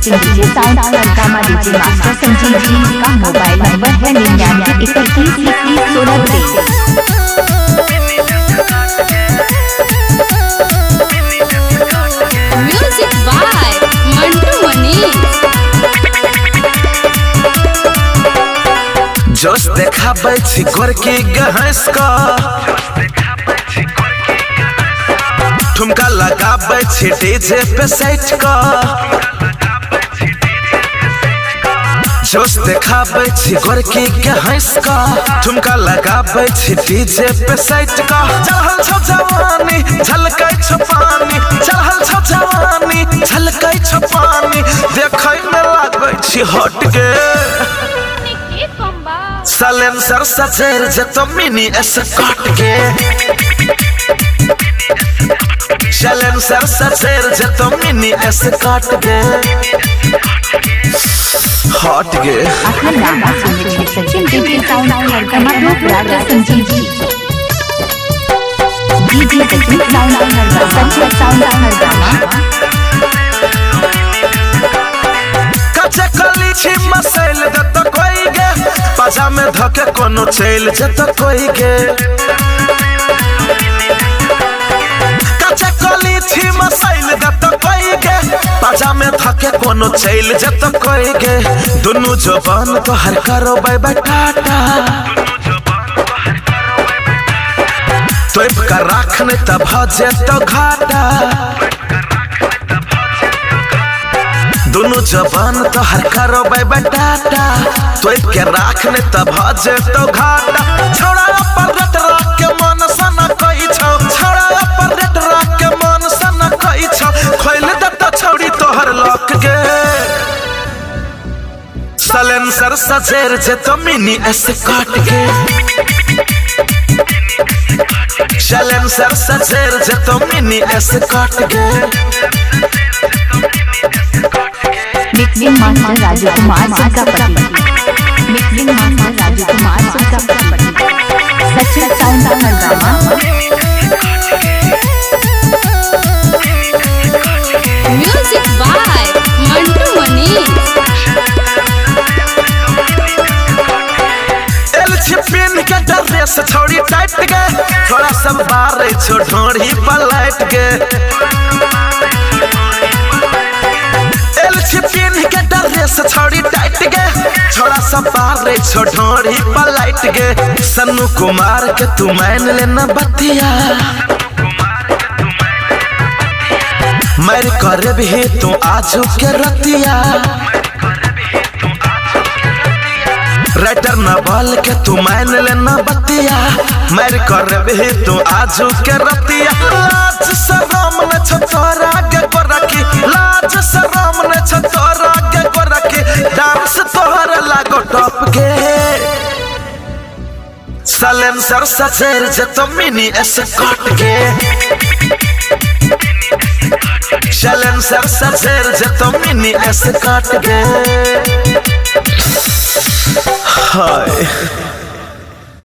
Sachin DJ sound हंगामा DJ master Sanjeev ji का mobile number है 99313116। Music by Mantu Manish. जोश देखाबै छी गोरकी गहस का, ठुमका लगाबै छी डीजे पे सेट का। जोश देखाबै छी गोरकी गहस का, ठुमका लगाबै छी डीजे पे सेट का। चढ़ल छौ जवानी झलकै छौ पानी, चढ़ल छौ जवानी झलकै छौ पानी, देखै में लागै छी हट के। साइलेंसर सचेर जतो मिनी एस्कॉट के, साइलेंसर सचेर जतो मिनी एस्कॉट के, हट के। अपना नाम सुने छे सचिन डीजे साउंड हंगामा DJ Sanjeev ji DJ Sachin sound हंगामा सचिन साउंड हंगामा। कच्चे कली छी मसैल दत कोई गे, पाजा में धके कोनो चैल जत कोई गे। कच्चे कली छी मसैल दत कोई गे, पाजा में धके कोनो चैल जत कोई गे। दुनु जवान तो हर करो बाय टाटा, तोप कर राखने तब भजे तो घाटा। दोनों जवान तो हर करो बाय टाटा, तोप के राखने तब भजे तो घाटा। छोड़ा पर रट राख के मन सना कई छौ, छोड़ा पर रट राख के मन सना कई छौ। खोल दत छौड़ी तोहर लक के, साइलेंसर सजेर जे तो मिनी एस्कॉट के, साइलेंसर सजेर जे तो मिनी एस्कॉट के। Mixing master Raju Kumar Surkapati, mixing master Raju Kumar Surkapati, Sachin sound Hungama. Music by Mantu Manish. Pin के ड्रेस छोड़ी टाइट गे, थोड़ा सब बारे छो ढोड़ी पलट गे। पिन के ड्रेस छोड़ी टाइट गे, थोड़ा सब बारे छो ढोड़ी पलट गे। सन्नू कुमार के तू मान लेना बतिया, मर कर भी तू आजू के रतिया। राइटर न बोल के तू मान लेना बतिया, मर कर भी तू आजू के रतिया। लाज शरम न छ तोरा के को रखी, लाज शरम न छ तोरा के को रखी। डांस तोहर लागो टॉप के, साइलेंसर सचेर जतो मिनी एस्कॉट के, साइलेंसर सचेर जतो मिनी एस्कॉट के। हाय